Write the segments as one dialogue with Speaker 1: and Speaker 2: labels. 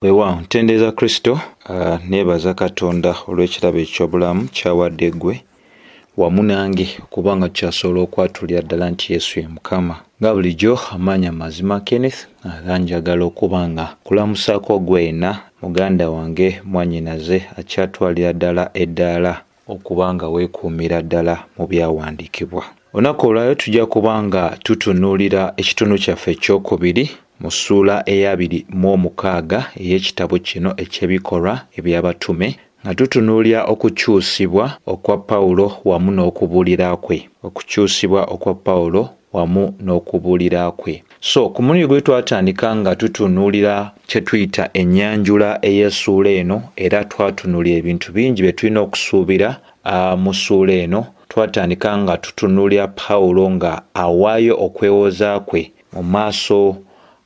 Speaker 1: Weewaawo ntendeeza Kristo, neebaza Katonda olw'ekirabo eky'obulamu ky'awadde ggwe wamu nange kubanga kyasobola okwatulira ddala nti Yesu ye Mukama. Nga bulijjo amaanyi amazima Kenneth era njagala okuba nga kulamusaako ggwe yenna muganda wange mwannyinaze akyatwalira ddala eddaala okuba nga weekuumira ddala mu byawandiikibwa. Olunaku olwayo tujja kuba nga tutunuulira ekitundu kyaffe ekyokubiri mu ssuula eya 26 ey'ekitabo kino eky'ebikolwa eby'abatume nga tutunuulira okukyusibwa okwa Pawulo wamu n'okubuulira kwe. Okukyusibwa okwa Pawulo wamu n'okubuulira kwe. So ku mulundi gwe twatandika nga tutunuulira kye tuyita ennyanjula ey'essuula eno era twatunuulira ebintu bingi bye tulina okusuubira mu ssuula eno. Twatandika nga tutunuulira Pawulo nga awaayo okwewoza kwe mu maaso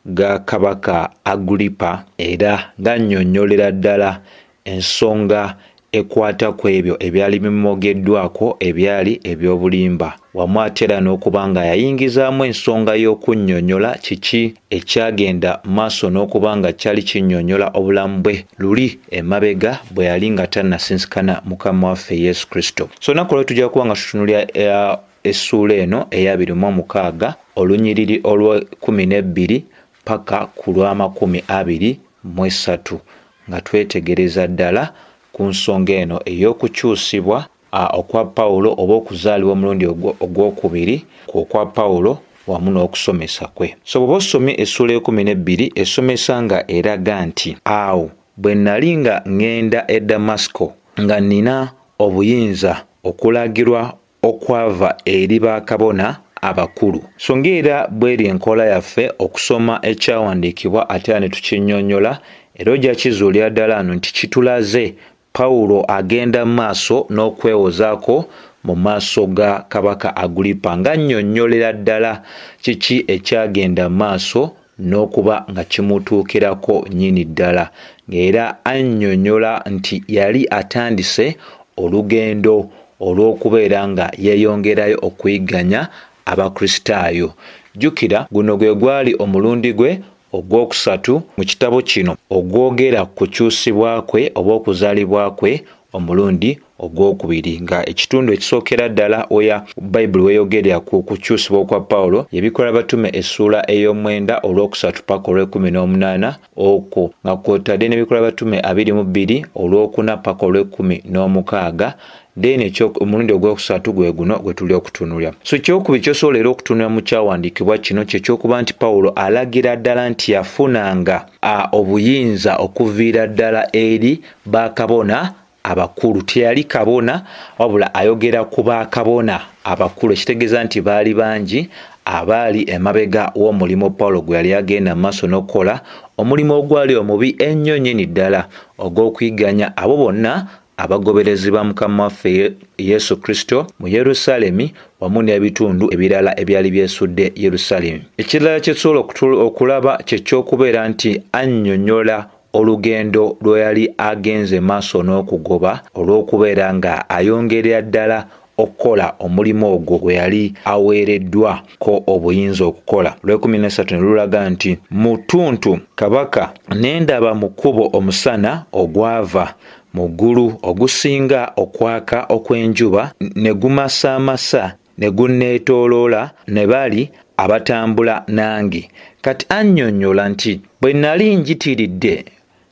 Speaker 1: ga Kabaka Agripa era ng'annyonnyolera ddala ensonga ekwata ku ebyo ebyali bimogeddwako ebyali eby'obulimba. Wamu ate era n'okuba nga yayingizaamu ensonga y'okunnyonnyola kiki ekyagenda maaso n'okuba nga kyali kinnyonnyola obulamu bwe luli emabega bwe yali nga tannasinsikana Mukama waffe Yesu Kristo. So olunaku olwo tujja kuba nga tutunuulira essuula eno eya 26 olunyiriri olw'12 paka ku lw'23 nga twetegereza ddala ku nsonga eno ey'okukyusibwa okwa Pawulo oba okuzaalibwa omulundi ogwokubiri okwa Pawulo wamu n'okusomesa kwe. So bw'oba osomye essuula y'e12 esomesa nga eraga nti awo bwe nnali nga ŋŋenda e Damasiko nga nnina obuyinza okulagirwa okwava eri bakabona abakulu. So ng'era bw'eri enkola yaffe okusoma ekyawandiikibwa ate ne tukinnyonnyola era ojja kizuulira ddala nti kitulaze Pawulo agenda maaso n'okwewozaako mu maaso ga Kabaka Agripa ng'annyonnyolera ddala kiki ekyagenda maaso n'okuba nga kimutuukirako nnyini ddala, ng'era annyonnyola nti yali atandise olugendo olw'okubeera nga yeeyongerayo okuyigganya Abakristaayo. Jjukira guno gwe gwali omulundi gwe ogwokusatu mu kitabo kino ogwogera ku kukyusibwa kwe oba okuzaalibwa kwe omulundi ogwokubiri, nga ekitundu ekisookera ddala oya Bayibuli weeyogerera ku kukyusibwa okwa Pawulo y'ebikola batume essuula ey'omwenda olwokusatu paka olw'18 okwo nga kw'otadde n'ebikola batume 22 olwokuna paka olw'16 then omulundi ogwokusatu gwe guno gwe tuli okutunuulira. So ekyokubiri ky'osobola era okutunuulira mu kyawandiikibwa kino ky'ekyokuba nti Pawulo alagira ddala nti yafunanga obuyinza okuviira ddala eri bakabona abakulu. Teyali kabona wabula ayogera ku bakabona abakulu, ekitegeeza nti baali bangi abaali emabega w'omulimu Pawulo gwe yali agenda maaso n'okukola, omulimu ogwali omubi ennyo nnyini ddala ogw'okuyigganya abo bonna abagoberezi ba Mukama waffe Yesu Kristo mu Yerusaalemi wamu n'ebitundu ebirala ebyali byesudde Yerusaalemi. Ekirala kye tusobola okulaba kye ky'okubeera nti annyonnyola olugendo lwe yali agenze maaso n'okugoba olw'okubeera nga ayongerera ddala okukola omulimu ogwo gwe yali aweereddwako obuyinza okukola. Olw'13 ne lulaga nti mu ttuntu Kabaka ne ndaba mu kkubo omusana ogwava mu ggulu ogusinga okwaka okw'enjuba ne gumasaamasa ne gunneetooloola ne bali abatambula nange. Kati annyonnyola nti bwe nnali njitiridde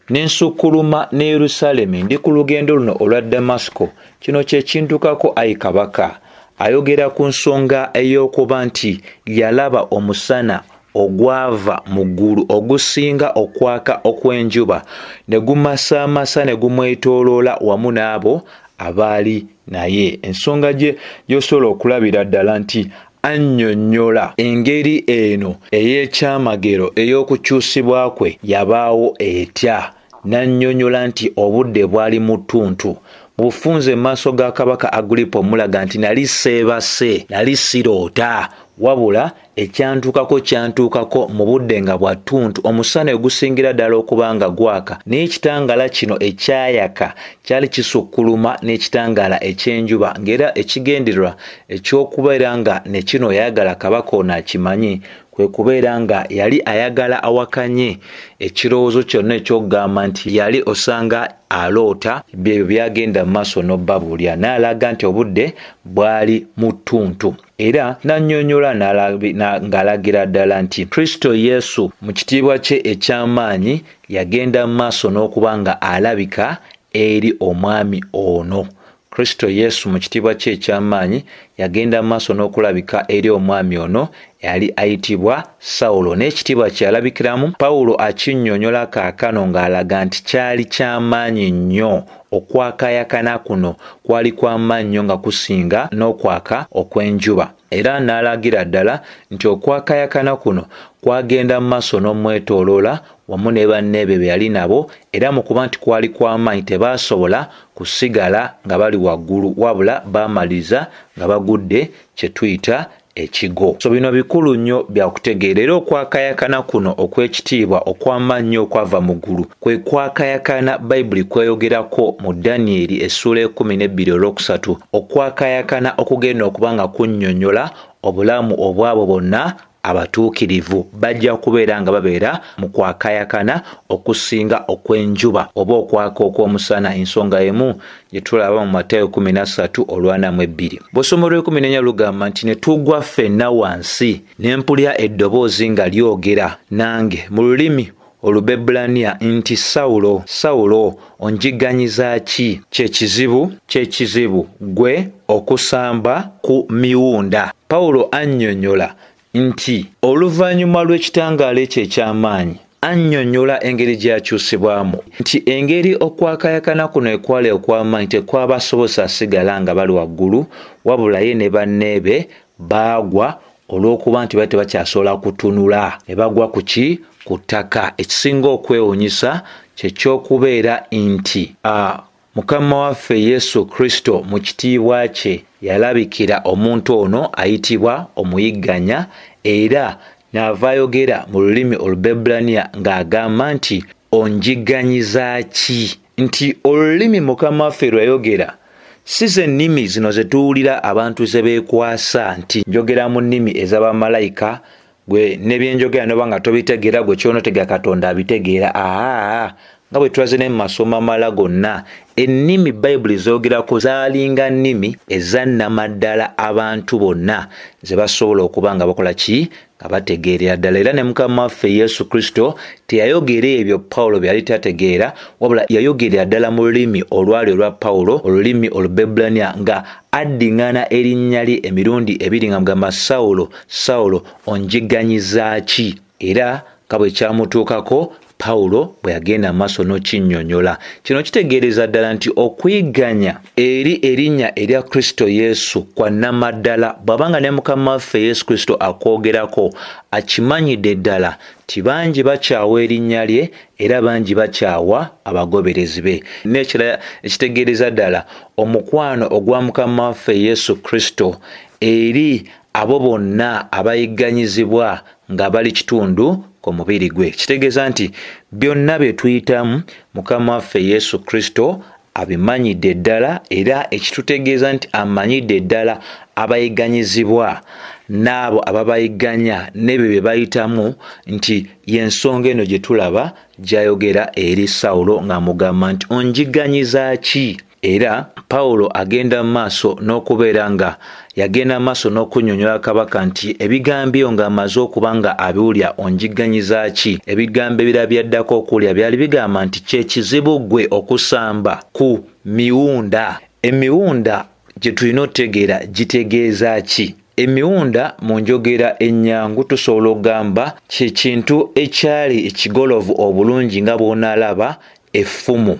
Speaker 1: ne nsukkuluma ne Yerusaalemi ndi ku lugendo luno olwa Damasiko, kino kye kintukako ayi Kabaka. Ayogera ku nsonga ey'okuba nti yalaba omusana ogwava mu ggulu ogusinga okwaka okw'enjuba ne gumasaamasa ne gumwetooloola wamu n'abo abaali naye. Ensonga gy'osobola okulabira ddala nti annyonnyola engeri eno ey'ekyamagero ey'okukyusibwa kwe yabaawo etya. N'annyonnyola nti obudde bwali mu ttuntu bufunze mu maaso ga Kabaka Agripa omulaga nti nali seebase, nali siroota wabula ekyantuukako mu budde nga bwa ttuntu, omusana ogusingira ddala okuba nga gwaka, n'ekitangaala kino ekyayaka kyali kisukkuluma n'ekitangaala eky'enjuba, ng'era ekigendererwa eky'okubeera nga ne kino yayagala kabaka ono akimanyi kwe kubeera nga yali ayagala awakanye ekirowoozo kyonna eky'okugamba nti yali osanga aloota byebyo byagenda mu maaso n'obbabuulira, n'alaga nti obudde bwali mu ttuntu. Era n'annyonnyola ng'alagira ddala nti Kristo Yesu mu kitiibwa kye eky'amaanyi yagenda mu maaso n'okuba nga alabika eri omwami ono. Kristo Yesu mu kitiibwa kye eky'amaanyi yagenda mu maaso n'okulabika eri omwami ono yali ayitibwa Sawulo, n'ekitiibwa kye yalabikiramu Pawulo akinnyonnyola kaakano ng'alaga nti kyali ky'amaanyi nnyo. Okwakayakana kuno kwali kw'amaanyi nnyo nga kusinga n'okwaka okw'enjuba. Era n'alagira ddala nti okwakayakana kuno kwagenda mu maaso n'omwetooloola wamu ne banne be yali nabo, era mu kuba nti kwali kw'amaanyi tebaasobola kusigala nga bali waggulu, wabula baamaliriza nga bagudde kye tuyita ekigo. So bino bikulu nnyo bya kutegeera. Era okwakayakana kuno okw'ekitiibwa okw'amaanyi okwava mu ggulu kwe kwakayakana Bayibuli kweyogerako mu Danyeri essula 12:3, okwakayakana okugenda okuba nga kunnyonnyola obulamu obwabo bonna abatuukirivu bajja kubeera nga babeera mu kwakayakana okusinga okw'enjuba oba okwaka okw'omusana, ensonga emu gye tulaba mu Matayo 13:42. Bw'osoma olw'e14 lugamba nti ne tugwa ffenna wansi ne mpulira eddoboozi nga lyogera nange mu lulimi Olubebbulaniya nti Sawulo, Sawulo, onjiganyiza ki? Kyekizibu gwe okusamba ku miwunda. Pawulo annyonnyola nti oluvannyuma lw'ekitangaala ekyo eky'amaanyi annyonnyola engeri gy'akyusibwamu, nti engeri okwakayakana kuno ekwali okw'amaanyi tekwabasobosa sigala nga bali waggulu, wabula ye ne banneebe baagwa olw'okuba nti bali tebakyasobola kutunula, ne bagwa ku ki? Ku ttaka. Ekisinga okwewuunyisa kye ky'okubeera nti Mukama waffe Yesu Kristo mu kitiibwa kye yalabikira omuntu ono ayitibwa omuyigganya, era n'ava ayogera mu lulimi Olubebbulaniya ng'agamba nti onjiganyiza ki? Nti olulimi Mukama waffe lwayogera si ze nnimi zino ze tuwulira abantu ze beekwasa nti njogera mu nnimi ez'abamalayika, gwe ne byenjogera noba nga tobitegeera gwe ky'onotegera Katonda abitegeera. Nga bwe tulaze ne mu masomo amala gonna, ennimi Bayibuli zoogerako zaalinga nnimi ezannamaddala abantu bonna ze basobola okuba nga bakola ki? Nga bategeerera ddala. Era ne Mukama waffe Yesu Kristo teyayogera ebyo Pawulo bye yali tategeera, wabula yayogerera ddala mu lulimi olwali olwa Pawulo, olulimi Olubebbulaniya, nga addiŋŋana erinnya lye emirundi ebiri nga mugamba Sawulo, Sawulo, onjiganyiza ki? Era nga bwe kyamutuukako Pawulo bwe yagenda maaso n'okinnyonnyola. Kino kitegeereza ddala nti okuyigganya eri erinnya erya Kristo Yesu kwa nnamaddala. Bw'abanga ne Mukama waffe Yesu Kristo akwogerako, akimanyidde ddala ti bangi bakyawa erinnya lye era bangi bakyawa abagoberezi be. N'ekirala ekitegeereza ddala omukwano ogwa Mukama waffe Yesu Kristo eri abo bonna abayigganyizibwa nga bali kitundu ku mubiri gwe. Kitegeeza nti byonna bye tuyitamu Mukama waffe Yesu Kristo abimanyidde ddala, era ekitutegeeza nti amanyidde ddala abayigganyizibwa n'abo ababayigganya n'ebyo bye bayitamu, nti y'ensonga eno gye tulaba gy'ayogera eri Sawulo ng'amugamba nti onjiganyiza ki? Era Pawulo agenda mu maaso n'okubeera nga yagenda mu maaso n'okunnyonnyola kabaka nti ebigambo ebyo ng'amaze okuba nga abiwulya onjiganyiza ki? Ebigambo ebirala byaddako okuwulya byali bigamba nti kyekizibu gwe okusamba ku miwunda. Emiwunda gye tulina otegeera gitegeeza ki? Emiwunda mu njogera ennyangu tusobola okugamba kye kintu ekyali ekigolovu obulungi nga bw'onaalaba effumu,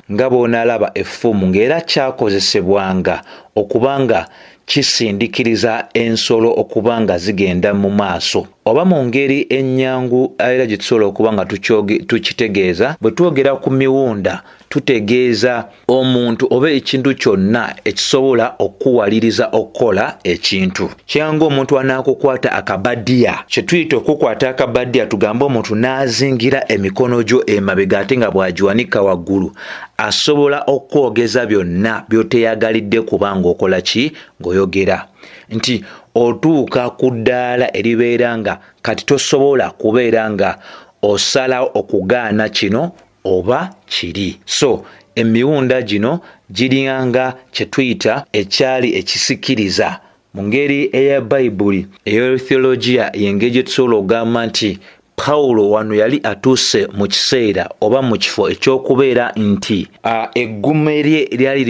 Speaker 1: ng'era kyakozesebwanga okubanga kisindikiriza ensolo okuba nga zigenda mu maaso. oba mu ngeri ennyangu era gye tusobola okuba nga tukitegeeza. Bwe twogera ku miwunda tutegeeza omuntu oba ekintu kyonna ekisobola okuwaliriza okukola ekintu. Kyanga omuntu anaakukwata akabaddiya, kye tuyita okukwata akabaddiya tugambe omuntu n'azingira emikono gyo emabega ate nga bw'agiwanika waggulu, asobola okwogeza byonna by'oteyagalidde kubanga okola ki ng'oyogera. Nti otuuka ku ddaala eribeera nga kati tosobola kubeera nga osalawo okugaana kino oba kiri. So emiwunda gino giryanga kye tuyita ekyali ekisikiriza. Mu ngeri eya Bayibuli ey'Theologia y'engeri gye tusobola okugamba nti Pawulo wano yali atuuse mu kiseera oba mu kifo ekyokubeera nti eggume lye lyali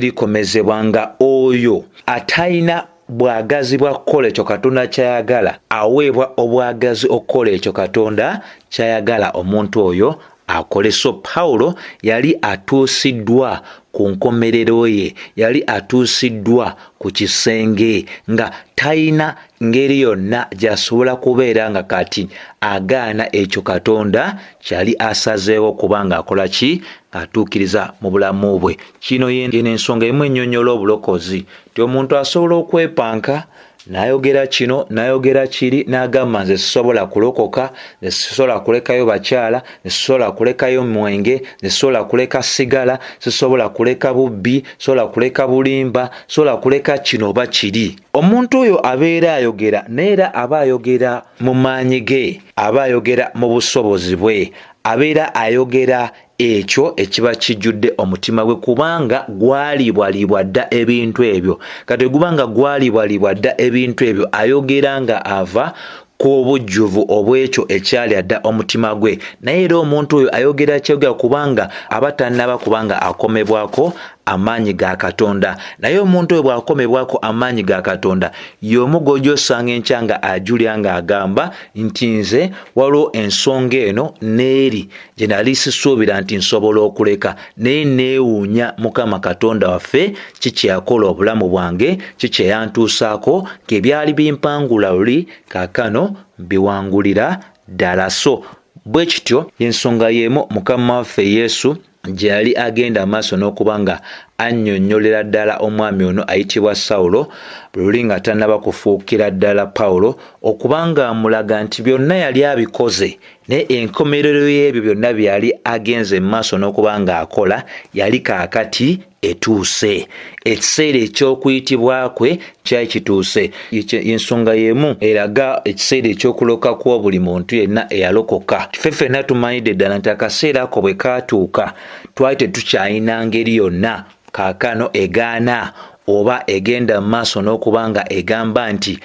Speaker 1: likomezebwa nga oyo atalina bwagazi bwa kukola ekyo Katonda kyayagala aweebwa obwagazi okukola ekyo Katonda kyayagala omuntu oyo akole. So Pawulo yali atuusiddwa ku nkomerero ye, yali atuusiddwa ku kisenge nga talina ngeri yonna gy'asobola kubeera nga kati agaana ekyo Katonda kyali asazeewo kubanga akola ki atuukiriza mu bulamu bwe. Kino yeno ensonga emu ennyonnyola obulokozi ti omuntu asobola okwepanka n'ayogera kino n'ayogera kiri n'agamba nze sisobola kulokoka, nze sisobola kulekayo bakyala, nze sisobola kulekayo mwenge, nze sisobola kuleka sigala, sisobola kuleka bubbi, sisobola kuleka bulimba, sisobola kuleka kino oba kiri. Omuntu oyo abeera ayogera naye era aba ayogera mu maanyi ge, aba ayogera mu busobozi bwe, abeera ayogera ekyo ekiba kijjudde omutima gwe kubanga gwalibwalibwa dda ebintu ebyo. Kati gubanga gwalibwalibwa dda ebintu ebyo ayogera nga ava ku bujjuvu obw'ekyo ekyali adda omutima gwe. Naye era omuntu oyo ayogera kyogera kubanga aba tannaba kubanga akomebwako amaanyi ga Katonda. Naye omuntu oyo bw'akomebwako amaanyi ga Katonda y'omu gw'ojosanga enkya nga ajulya nga agamba nti nze waliwo ensonga eno n'eri gye nali sisuubira nti nsobola okuleka naye neewuunya Mukama Katonda waffe kiki yakola obulamu bwange, kiki yantuusaako ng'ebyali bimpangula luli kaakano biwangulira ddala. So bwe kityo y'ensonga y'emu Mukama waffe Yesu gye yali agenda amaaso n'okuba nga annyonnyolera ddala omwami ono ayitibwa Sawulo luli nga tannaba kufuukira ddala Pawulo okubanga amulaga nti byonna yali abikoze naye enkomerero y'ebyo byonna byali agenze mu maaso n'okuba nga akola yali kaakati etuuse. Ekiseera eky'okuyitibwa kwe kyali kituuse. Ensonga y'emu eraga ekiseera eky'okuloka kwa buli muntu yenna eyalokoka. Ffe ffenna tumanyidde ddala nti akaseera ako bwe kaatuuka twali tetukyalina ngeri yonna kaakano egaana oba egenda mu maaso n'okuba nga egamba nti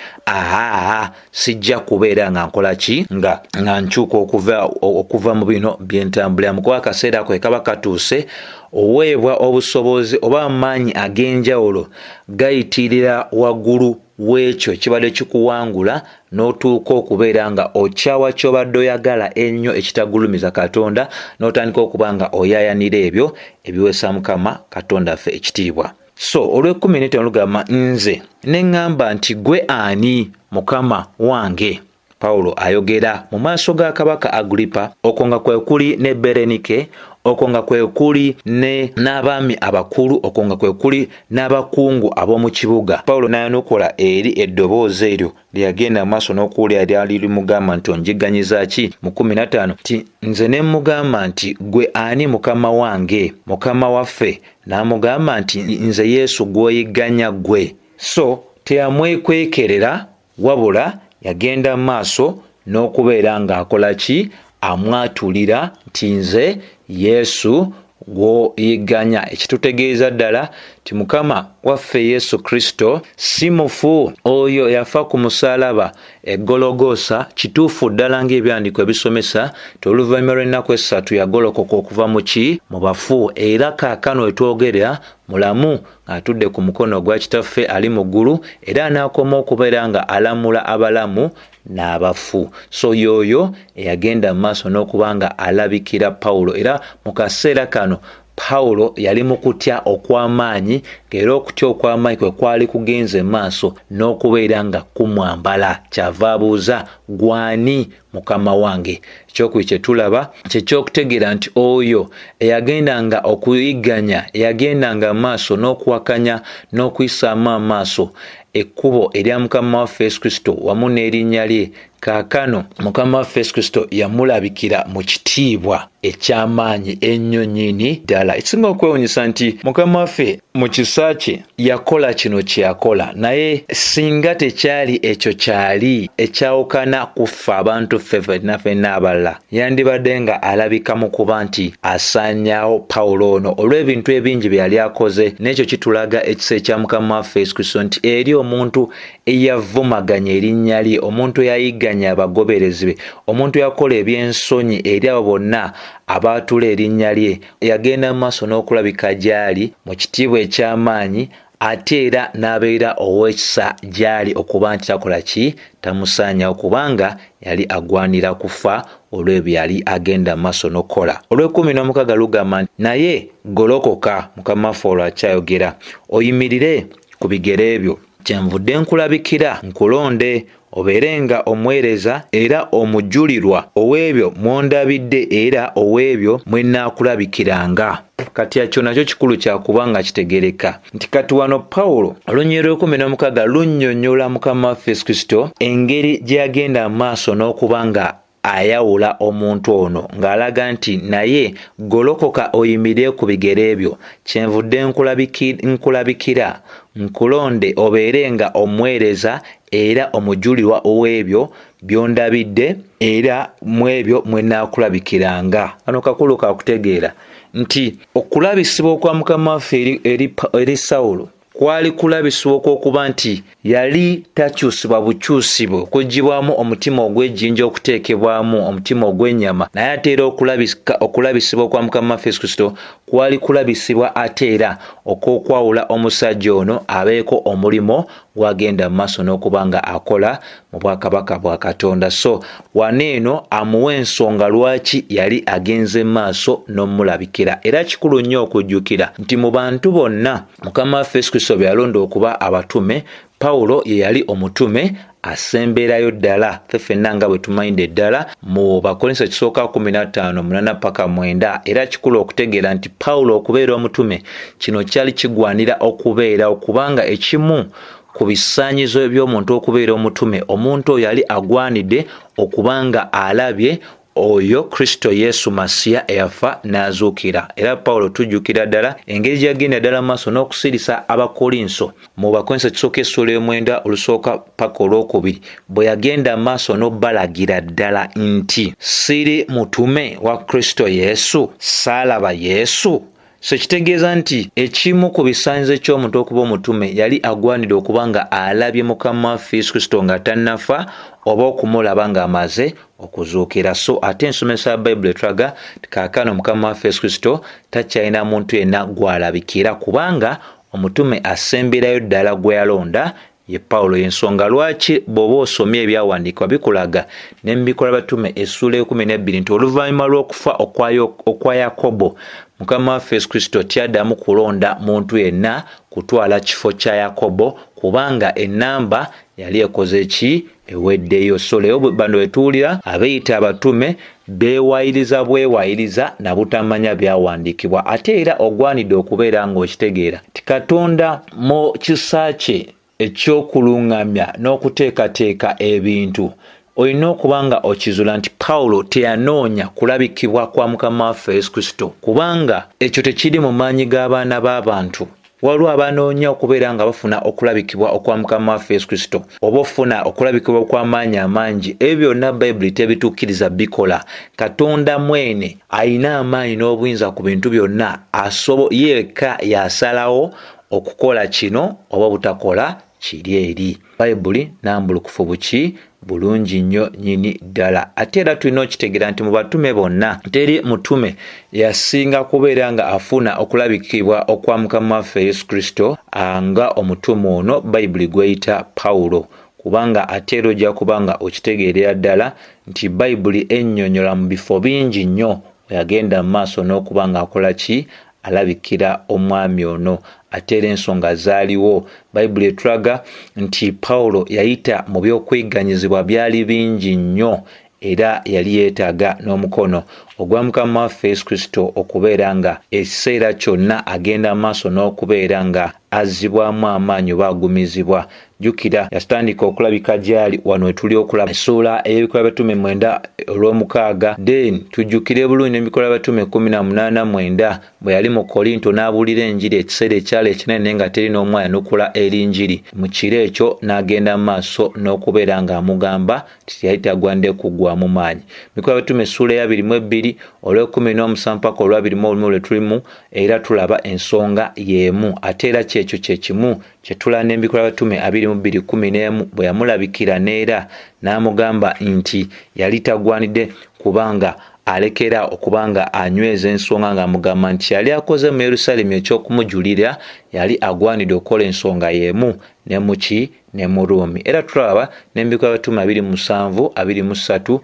Speaker 1: sijja kubeera nga nkola ki nga nkyuka okuva mu bino byentambuliramu. Kuba akaseera ako kaba katuuse oweebwa obusobozi oba amaanyi ag'enjawulo gayitirira waggulu w'ekyo kibadde kikuwangula n'otuuka okubeera nga okyawa ky'obadde oyagala ennyo ekitagulumiza Katonda n'otandika okuba nga oyaayanira ebyo ebiweesa Mukama Katonda ffe ekitiibwa. So olw'ekumi lugamba nze ne ŋŋamba nti gwe ani Mukama wange. Pawulo ayogera mu maaso ga Kabaka Agripa, okwo nga kwe kuli ne Berenike, okwo nga kwe kuli n'abaami abakulu, okwo nga kwe kuli n'abakungu ab'omu kibuga. Pawulo n'ayanukula eri eddoboozi eryo lyagenda mu maaso n'okuwulira lyali limugamba nti onjiganyiza ki mu 15 nti nze ne mugamba nti gwe ani Mukama wange, Mukama waffe n'amugamba nti nze Yesu gw'oyigganya ggwe. So teyamwekwekerera wabula yagenda mu maaso n'okubeera ng'akola ki amwatulira nti nze Yesu gw'oyigganya. Ekitutegeeza ddala ti Mukama waffe Yesu Kristo si mufu, oyo yafa ku musaalaba eggologoosa. Kituufu ddala ng'ebyandiko ebisomesa ti oluvannyuma lw'ennaku 3 yagolokoka okuva mu ki mu bafu, era kaakano wetwogerera mulamu atudde ku mukono gwa Kitaffe ali mu ggulu era anaakoma okubeera nga alamula abalamu n'abafu. So yoyo eyagenda mu maaso n'okuba nga alabikira Pawulo, era mu kaseera kano Pawulo yali mu kutya okw'amaanyi, ng'era okutya okw'amaanyi kwe kwali kugenze maaso n'okubeera nga kumwambala. Kyava abuuza, gwani mukama wange? Ekyokubiri kye tulaba ky'ekyokutegeera nti oyo eyagendanga okuyigganya, eyagendanga maaso n'okuwakanya n'okuyisaamu amaaso ekkubo erya mukama waffe Yesu Kristo wamu n'erinnya lye, kaakano mukama waffe Yesu Kristo yamulabikira mu kitiibwa eky'amaanyi ennyo nnyini ddala. Ekisinga okwewuunyisa nti mukama waffe mu kisa kye yakola kino kye yakola, naye singa tekyali ekyo kyali ekyawukana kuffe abantu ffenna abalala, yandibadde nga alabika mu kuba nti asaanyaawo Pawulo ono olw'ebintu ebingi bye yali akoze. N'ekyo kitulaga ekisa ekya mukama waffe Yesu Kristo nti eri omuntu eyavumaganya erinnya lye, omuntu eyayigganya abagoberezi be, omuntu yakola ebyensonyi eri abo bonna abaatula erinnya lye, yagenda mu maaso n'okulabika gy'ali mu kitiibwa eky'amaanyi, ate era n'abeera ow'ekisa gy'ali okuba nti takola ki? Tamusaanyawo, kubanga yali agwanira kufa olw'ebyo yali agenda mu maaso n'okukola. Olw'16 lugamba nti naye golokoka, mukama waffe olwo akyayogera, oyimirire ku bigere byo, kyenvudde nkulabikira nkulonde obeere nga omuweereza era omujulirwa ow'ebyo mw'ondabidde era ow'ebyo mwe nnaakulabikiranga. Kati ekyo nakyo kikulu kyakuba nga kitegereka nti kati wano Pawulo olunnyiriri lw'16 lunnyonnyola mukama waffe Yesu Kristo engeri gye yagenda mu maaso n'okuba nga ayawula omuntu ono, ng'alaga nti naye golokoka oyimirire ku bigere byo, kyenvudde nkulabikira nkulonde obeere nga omuweereza era omujulirwa ow'ebyo by'ondabidde era mu ebyo mwe nnaakulabikiranga. Kano kakulu kakutegeera nti okulabisibwa kwa mukama waffe eri Sawulo kwali kulabisibwa okw'okuba nti yali takyusibwa bukyusibwe okuggyibwamu omutima ogw'ejjinja, okuteekebwamu omutima ogw'ennyama, naye ate era okulabisibwa kwa mukama waffe Yesu Kristo kwali kulabisibwa ate era okw'okwawula omusajja ono abeeko omulimo gw'agenda mu maaso n'okuba nga akola mu bwakabaka bwa Katonda. So waneeno amuwa ensonga lwaki yali agenze mu maaso n'omulabikira. Era kikulu nnyo okujjukira nti mu bantu bonna mukama waffe Yesu Kristo be yalonda okuba abatume, Pawulo ye yali omutume asemberayo ddala, ffenna nga bwe tumanyidde ddala mu Bakolinso 15:8 paka 9. Era kikulu okutegeera nti Pawulo okubeera omutume kino kyali kigwanira okubeera okubanga ekimu ku bisaanyizo by'omuntu okubeera omutume, omuntu oyo yali agwanidde okubanga alabye oyo Kristo Yesu Masiya eyafa n'azuukira. Era Pawulo tujjukira ddala engeri gy'agenda ddala maaso n'okusirisa Abakolinso mu Bakolinso 9:9 paka 2 bwe yagenda maaso n'obbalagira ddala nti siri mutume wa Kristo Yesu, saalaba Yesu. So kitegeeza nti ekimu ku bisaanyizo ky'omuntu okuba omutume yali agwanidde okuba nga alabye mukama waffe Yesu Kristo nga tannafa oba okumulaba ng'amaze okuzuukira. So ate ensomesa ya Bayibuli etulaga kaakano mukama waffe Yesu Kristo takyalina muntu yenna gw'alabikira, kubanga omutume asemberayo ddala gwe yalonda ye Pawulo. Y'ensonga lwaki bw'oba osomye ebyawandiikibwa bikulaga ne mu Bikola by'Abatume essula 12 nti oluvannyuma lw'okufa okwa Yakobo, mukama waffe Yesu Kristo tyaddamu kulonda muntu yenna kutwala kifo kya Yakobo, kubanga ennamba yali ekoze ki? Eweddeyo. So leero bano betuwulira abeeyita abatume beewayiriza bwewayiriza na butamanya byawandiikibwa, ate era ogwanidde okubeera ng'okitegeera ti Katonda mu kisa kye eky'okuluŋŋamya n'okuteekateeka ebintu olina okuba nga okizula nti Pawulo teyanoonya kulabikibwa kwa mukama waffe Yesu Kristo, kubanga ekyo tekiri mu maanyi g'abaana b'abantu. Waliwo abanoonya okubeera nga bafuna okulabikibwa okwa mukama waffe Yesu Kristo oba ofuna okulabikibwa okw'amaanyi amangi. Ebyo byonna Bayibuli tebitukkiriza bikola. Katonda mwene alina amaanyi n'obuyinza ku bintu byonna, yekka yasalawo okukola kino oba butakola kiri eri. Bayibuli nambulukufu buki bulungi nnyo nyini ddala. Ate era tulina okitegeera nti mu batume bonna teri mutume yasinga kubeera nga afuna okulabikibwa okwa mukama waffe Yesu Kristo nga omutume ono Bayibuli gweyita Pawulo, kubanga ate era ojja kuba nga okitegeerera ddala nti Bayibuli ennyonnyola mu bifo bingi nnyo yagenda mu maaso n'okuba nga akola ki? alabikira omwami ono ate era ensonga zaaliwo. Bayibuli etulaga nti Pawulo yayita mu by'okwegganyizibwa byali bingi nnyo era yali yeetaaga n'omukono ogwa Mukama waffe Yesu Kristo okubeera nga ekiseera kyonna agenda maaso n'okubeera nga azzibwamu amaanyi oba agumizibwa. Jjukira yatandika okulabika gy'ali wano wetuli okulaba essuula ey'ebikola by'abatume 9:6. Then tujjukire bulungi n'ebikola by'abatume 18:9 bwe yali mu Kolinto n'abuulira enjiri ekiseera ekyali ekinene nga teri n'omu ayanukula eri njiri. Mu kiro ekyo n'agenda maaso n'okubeera ng'amugamba nti yali tagwande kuggwaamu maanyi. Ebikola by'abatume essuula ya 22 olw'e17 mpaka olwa21 lwe tulimu era tulaba ensonga y'emu ate era kyekyo kye kimu kye tulaba n'ebikola by'abatume 22:11 bwe yamulabikira neera n'amugamba nti yali tagwanidde kubanga alekera okubanga anyweza ensonga ng'amugamba nti yali akoze mu Yerusaalemi ekyokumujulira yali agwanidde okukola ensonga y'emu ne muki ne mu Ruumi. Era tulaba n'ebikola by'abatume 27:23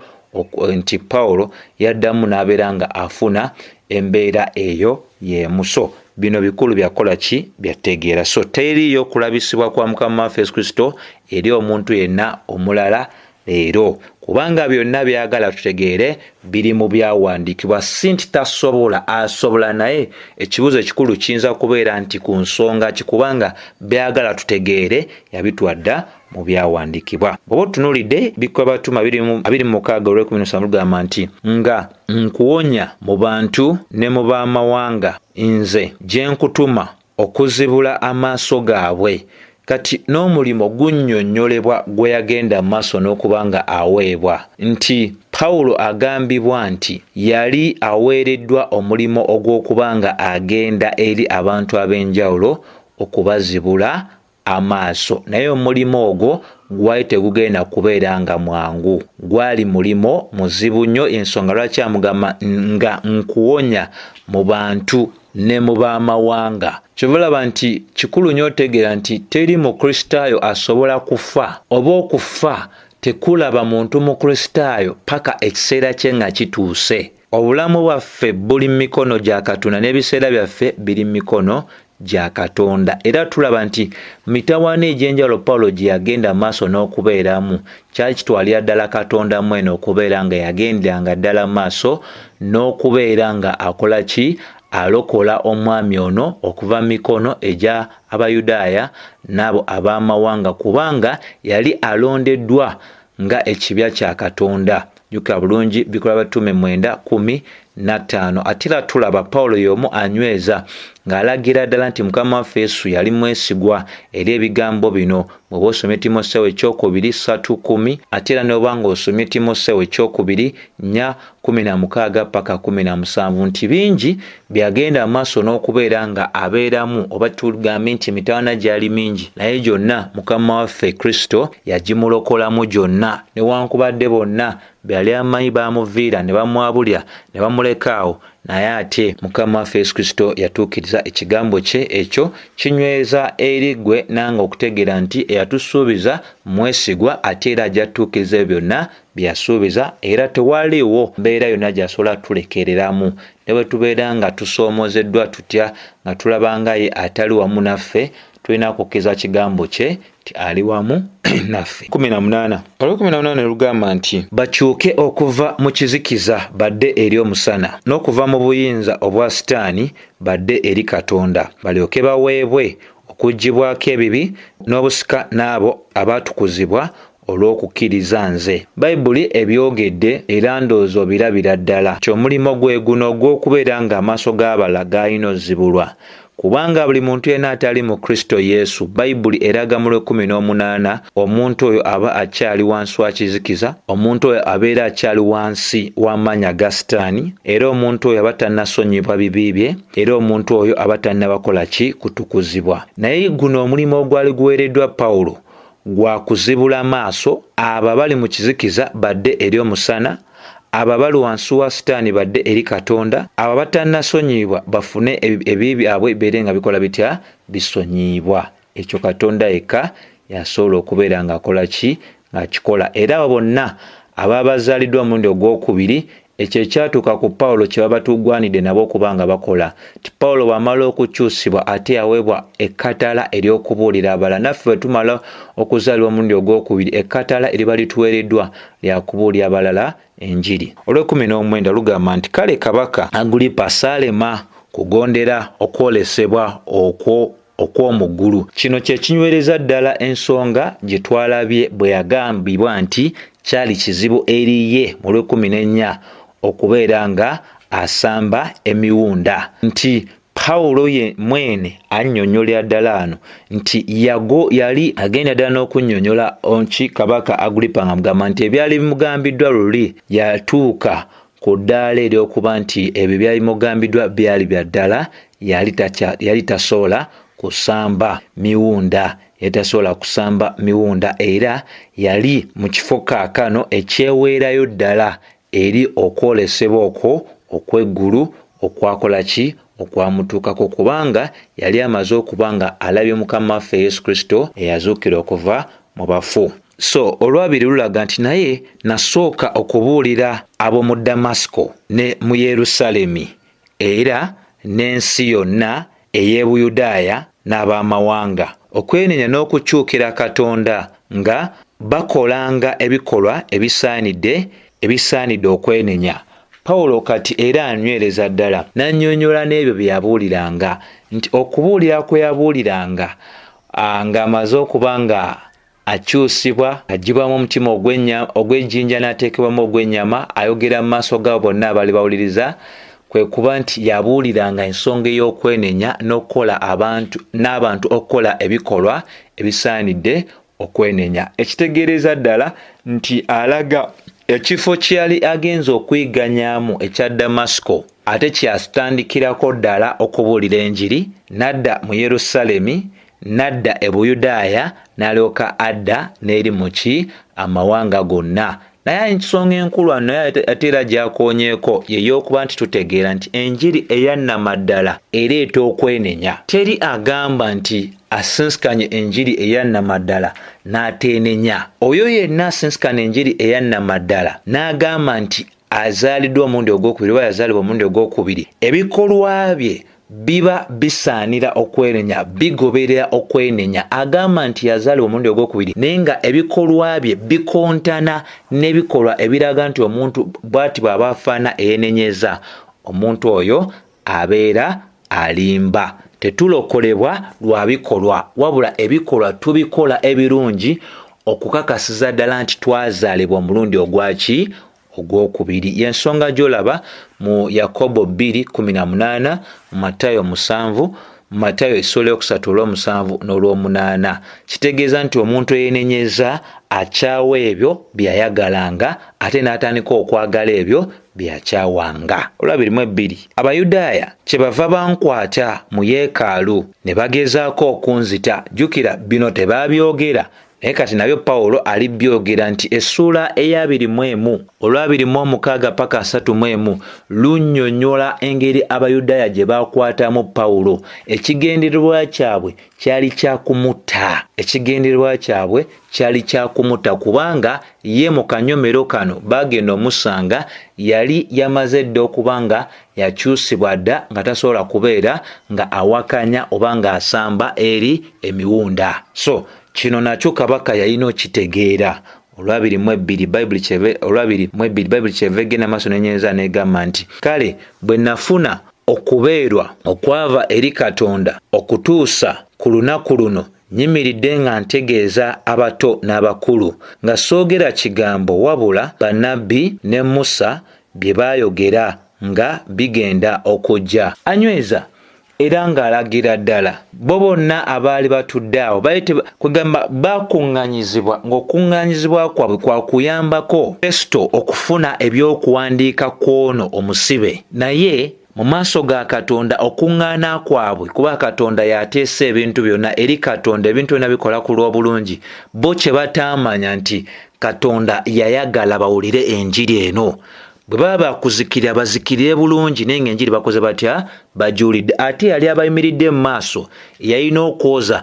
Speaker 1: nti Pawulo yaddamu n'abeera nga afuna embeera eyo y'emuso. Bino bikulu byakola ki byategeera. So teriyo kulabisibwa kwa Mukama waffe Yesu Kristo eri omuntu yenna omulala leero kubanga byonna byagala tutegeere biri mu byawandiikibwa. Si nti tasobola, asobola, naye ekibuuzo ekikulu kiyinza kubeera nti ku nsonga ki kubanga byagala tutegeere yabitwadda mu byawandiikibwa. Bw'oba otunuulidde ebikola by'abatume 26 olw'e17 lugamba nti nga nkuwonya mu bantu ne mu baamawanga nze gye nkutuma okuzibula amaaso gaabwe. Kati n'omulimo gunnyonnyolebwa gwe yagenda maaso n'okuba nga aweebwa nti Pawulo agambibwa nti yali aweereddwa omulimo ogw'okuba nga agenda eri abantu ab'enjawulo okubazibula amaaso, naye omulimo ogwo gwali tegugenda kubeera nga mwangu, gwali mulimo muzibu nnyo. Ensonga lwaki amugamba nga nkuwonya mu bantu ne mu baamawanga. Kyobulaba nti kikulu nnyo otegeera nti teri mukristaayo asobola kufa oba okufa tekulaba muntu mukristaayo paka ekiseera kye nga kituuse. Obulamu bwaffe buli mu mikono gya Katonda n'ebiseera byaffe biri mu mikono gya Katonda. Era tulaba nti mitawaana egy'enjawulo Pawulo gye yagenda maaso n'okubeeramu kyali kitwalira ddala Katonda mwene okubeera nga yagenderanga ddala maaso n'okubeera nga akola ki alokola omwami ono okuva mu mikono egya Abayudaaya n'abo ab'amawanga kubanga yali alondeddwa nga ekibya kya Katonda. Jjukira bulungi bikola by'abatume 9:15. Ate era tulaba Pawulo y'omu anyweza ng'alagira ddala nti Mukama waffe Yesu yali mwesigwa eri ebigambo bino. Bw'oba osomye Timoseewo ekyokubiri 3:10 ate era n'oba ng'osomye Timoseewo ekyokubiri 4:16 paka 17 nti bingi byagenda maaso n'okubeera nga abeeramu oba tugambe nti emitawaana gyali mingi naye gyonna Mukama waffe Kristo yagimulokolamu gyonna, newankubadde bonna byali amanyi baamuviira ne bamwabulya ne bamulekaawo, naye ate Mukama waffe Yesu Kristo yatuukiriza ekigambo kye ekyo kinyweza eri ggwe nange okutegeera nti eyatusuubiza mwesigwa ate era ajja tuukiriza byonna byasuubiza era tewaliwo mbeera yonna gy'asobola tulekereramu. Ne bwe tubeera nga tusoomozeddwa tutya nga tulaba nga ye atali wamu naffe tulina kukkiriza kigambo kye nti ali wamu naffe. 18 olw'18 lugamba nti bakyuke okuva mu kizikiza badde eri omusana n'okuva mu buyinza obwa Sitaani badde eri Katonda, balyoke baweebwe okuggyibwako ebibi n'obusika n'abo abaatukuzibwa olw'okukkiriza nze. Bayibuli ebyogedde era ndowooza obirabira ddala. Ky'omulimo gwe guno ogw'okubeera ng'amaaso g'abala gaalina ozzibulwa kubanga buli muntu yenna atali mu Kristo Yesu, Bayibuli eraga mu 18 omuntu oyo aba akyali wansi wa kizikiza, omuntu oyo abeera akyali wansi w'amaanyi ga Sitaani, era omuntu oyo aba tannasonyibwa bibi bye, era omuntu oyo aba tannabakola ki kutukuzibwa. Naye guno omulimu ogwali guweereddwa Pawulo gwa kuzibula maaso abo abali mu kizikiza badde eri omusana, abo bali wansi wa Sitaani badde eri Katonda, abo batannasonyibwa bafune ebibi byabwe bibeere nga bikola bitya bisonyibwa. Ekyo Katonda yekka yasobola okubeera ng'akola ki ng'akikola. Era abo bonna ababa bazaaliddwa omulundi ogwokubiri ekyo ekyatuuka ku Pawulo kye baba tugwanidde nabo okubanga bakola. Ti Pawulo bw'amala okukyusibwa ate yaweebwa ekkatala ery'okubuulira abalala. Naffe bwe tumala okuzaalibwa omulundi ogwokubiri ekkatala eriba lituweereddwa lya kubuulira abalala enjiri. Olw'ekumi lugamba nti kale Kabaka Agulipa saalema kugondera okwolesebwa okw'omuggulu. Kino kye kinywereza ddala ensonga gye twalabye bwe yagambibwa nti kyali kizibu eri ye mu Lw'ekumi okubeera nga asamba emiwunda. Nti Pawulo ye mwene annyonnyolera ddala ano nti yali agenda ddala n'okunnyonnyola Kabaka Agulipa nga mugamba nti ebyali bimugambiddwa luli yatuuka ku ddaala ery'okuba nti ebyo byali mugambiddwa byali bya ddala, yali tasobola kusamba miwunda, era yali mu kifo kaakano ekyeweerayo ddala eri okwolesebwa okwo okw'eggulu okwakola ki, okwamutuukako, kubanga yali amaze okuba nga alabye Mukama waffe Yesu Kristo eyazuukira okuva mu bafu. So olwabiri lulaga nti naye nasooka okubuulira ab'omu Damasiko ne mu Yerusaalemi era n'ensi yonna ey'e Buyudaaya n'abamawanga okwenenya n'okukyukira Katonda nga bakolanga ebikolwa ebisaanidde okwenenya. Pawulo kati era anywereza ddala n'annyonnyola n'ebyo bye yabuuliranga nti okubuulira kwe yabuuliranga ng'amaze okuba nga akyusibwa, aggyibwamu omutima ogw'ejjinja n'ateekebwamu ogw'ennyama, ayogera mu maaso gaabo bonna abaali bawuliriza, kwe kuba nti yabuuliranga ensonga ey'okwenenya n'abantu okukola ebikolwa ebisaanidde okwenenya. Ekitegeereza ddala nti alaga ekifo kye yali agenza okuyiganyaamu ekya Damasiko ate kyatandikirako ddala okubuulira enjiri, n'adda mu Yerusaalemi, n'adda e Buyudaaya, n'alyoka adda n'eri mu amawanga gonna. Naye ensonga enkulu ate era gy'akoonyeeko ye y'okuba nti tutegeera nti enjiri eyannamaddala ereeta okwenenya. Teri agamba nti asinsikanye enjiri eyannamaddala n'ateenenya. Oyo yenna asinsikana enjiri eyannamaddala n'agamba nti azaaliddwa omulundi ogwokubiri oba yazaalibwa omulundi ogwokubiri, ebikolwa bye biba bisaanira okwenenya, bigoberera okwenenya. Agamba nti yazaalibwa omulundi ogwokubiri naye nga ebikolwa bye bikontana n'ebikolwa ebiraga nti omuntu bw'ati bw'aba afaana eyenenyeza, omuntu oyo abeera alimba. Tetulokolebwa lwa bikolwa, wabula ebikolwa tubikola ebirungi okukakasiza ddala nti twazaalibwa omulundi ogwokubiri. Y'ensonga gy'olaba mu Yakobo 2:18, mu Matayo 7, mu Matayo essula 3:7 n'olw'omunaana. Kitegeeza nti omuntu eyenenyeza akyawa ebyo byayagalanga ate n'atandika okwagala ebyo byakyawanga. Olw'abiri Abayudaaya kyebava bankwata mu yeekaalu ne bagezaako okunzita. Jjukira bino tebaabyogera, naye kati nabyo Pawulo alibyogera nti essuula eya-21 olwa-26 paka 31 lunnyonnyola engeri Abayudaaya gye baakwatamu Pawulo. Ekigendererwa kyabwe kyali kya kumutta kubanga ye mu kanyomero kano bagenda omusanga yali yamaze dda okuba nga yakyusibwa dda nga tasobola kubeera nga awakanya oba nga asamba eri emiwunda. So kino nakyo Kabaka yalina okitegeera. Olwa-22 Bayibuli kyeva egenda maaso n'ennyeza n'egamba nti kale bwe nafuna okubeerwa okwava eri Katonda okutuusa ku lunaku luno, nyimiridde nga ntegeeza abato n'abakulu nga soogera kigambo wabula bannabbi ne Musa bye baayogera nga bigenda okujja. Anyweza era ng'alagira ddala bo bonna abaali batudde awo kwegamba bakuŋŋanyizibwa, ng'okuŋŋanyizibwa kwabwe kwa kuyambako Fesuto okufuna ebyokuwandiika kw'ono omusibe. Naye mu maaso ga Katonda okuŋŋaana kwabwe, kuba Katonda y'ateesa ebintu byonna eri Katonda ebintu byonna bikola ku lw'obulungi, bo kye bataamanya nti Katonda yayagala bawulire enjiri eno. bwe baba bakuzikirira bazikirire bulungi naye ng'enjiri bakoze batya bajuulidde. Ate yali abayimiridde mu maaso yalina okwoza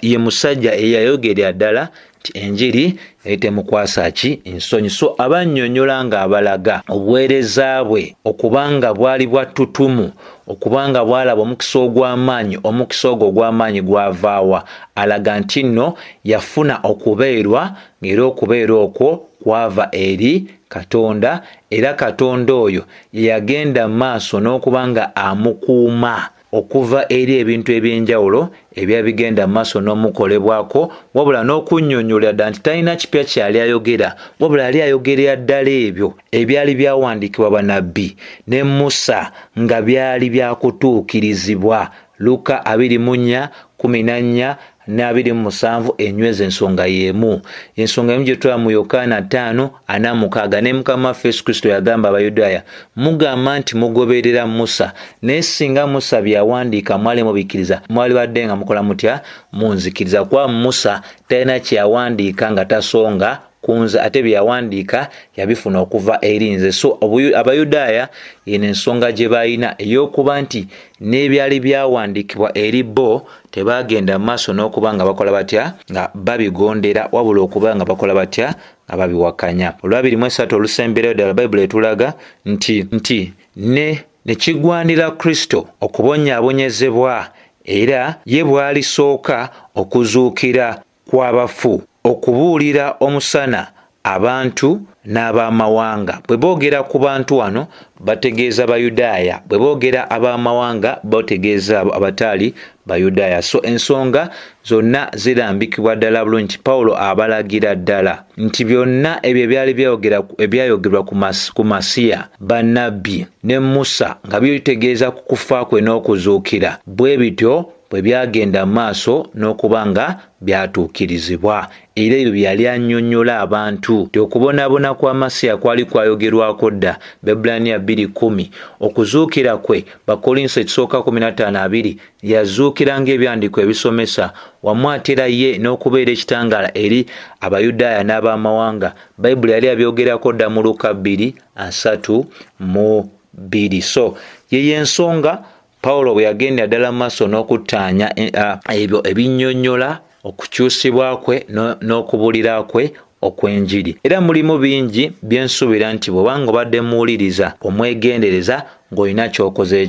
Speaker 1: ye musajja eyayogerera ddala nti enjiri yali temukwasa ki ensonyi. So abannyonnyola ng'abalaga obuweereza bwe okubanga bwali bwa ttutumu, okubanga bwalaba omukisa ogw'amaanyi, omukisa ogwo ogw'amaanyi gwavaawa. Alaga nti nno yafuna okubeerwa, ng'era okubeerwa okwo kwava eri Katonda, era Katonda oyo yagenda mu maaso n'okubanga amukuuma okuva eri ebintu eby'enjawulo ebyabigenda mu maaso n'omukolebwako, wabula n'okunnyonnyola ddala nti talina kipya kyali ayogera, wabula yali ayogerera ddala ebyo ebyali byawandiikibwa bannabbi ne Musa nga byali byakutuukirizibwa. Luka 24:14 ne27 enyweza ensonga y'emu. Ensonga y'emu gye tulaba mu Yokaana 5:46 ne Mukama waffe Yesu Kristo yagamba Abayudaaya, mugamba nti mugoberera Musa, naye singa Musa byawandiika mwali mubikkiriza, mwali badde nga mukola mutya? Munzikiriza. Kuba Musa talina kyawandiika nga tasonga kunze, ate byawandiika yabifuna okuva eri nze. So Abayudaaya eno ensonga gye balina ey'okuba nti n'ebyali byawandiikibwa eri bo tebagenda mu maaso n'okuba nga bakola batya? Nga babigondera, wabula okuba nga bakola batya? Nga babiwakanya. Olwabiri mu 3 olusemberayo ddala Bayibuli etulaga nti ne kigwanira Kristo okubonyaabonyezebwa, era ye bw'alisooka okuzuukira kw'abafu, okubuulira omusana abantu n'abamawanga. Bwe boogera ku bantu wano bategeeza Bayudaaya, bwe boogera abamawanga bategeeza abataali Bayudaaya. So ensonga zonna zirambikibwa ddala bulungi nti Pawulo abalagira ddala nti byonna ebyo ebyayogerwa ku Masiya, bannabbi ne Musa nga bitegeeza ku kufa kwe n'okuzuukira, bwe bityo bwe byagenda mu maaso n'okuba nga byatuukirizibwa. Era ebyo byali annyonnyola abantu ti okubonaabona kwa Masiya kwali kwayogerwako dda, Baebbulaniya 2:10. Okuzuukira kwe, Bakolinso 1:15-2, yazuukira ng'ebyandiko ebisomesa, wamu ate era ye n'okubeera ekitangaala eri Abayudaaya n'abamawanga. Bayibuli yali abyogerako dda mu Luka 2:3-2. So ye ensonga Pawulo bwe yagenda ddala mu maaso n'okuttaanya ebyo ebinnyonnyola okukyusibwa kwe n'okubulira kwe okw'enjiri. Era mulimu bingi bye nsuubira nti bw'obanga obadde muwuliriza omwegendereza ng'olina ky'okoze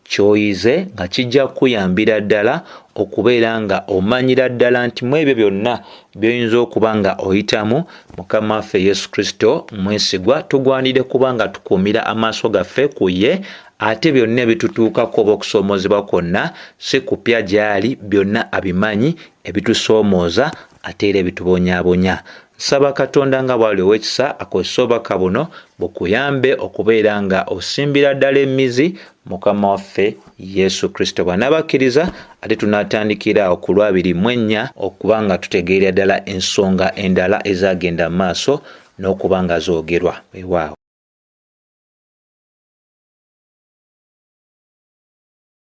Speaker 1: ky'oyize, nga kijja kukuyambira ddala okubeera nga omanyira ddala nti mu ebyo byonna by'oyinza okuba nga oyitamu, Mukama waffe Yesu Kristo mwesigwa, tugwanire kuba nga tukuumira amaaso gaffe ku ye, ate byonna ebitutuukako oba okusoomozebwa kwonna si kupya gy'ali, byonna abimanyi, ebitusoomooza ate era ebitubonyaabonya. Nsaba Katonda nga bw'ali ow'ekisa akozese obubaka buno bukuyambe okubeera nga osimbira ddala emmizi Mukama waffe Yesu Kristo. Bw'anaabakkiriza ate tunaatandikira ku Lwabiri 4 okuba nga tutegeera ddala ensonga endala ezagenda mu maaso n'okuba nga zoogerwa. Weewaawo.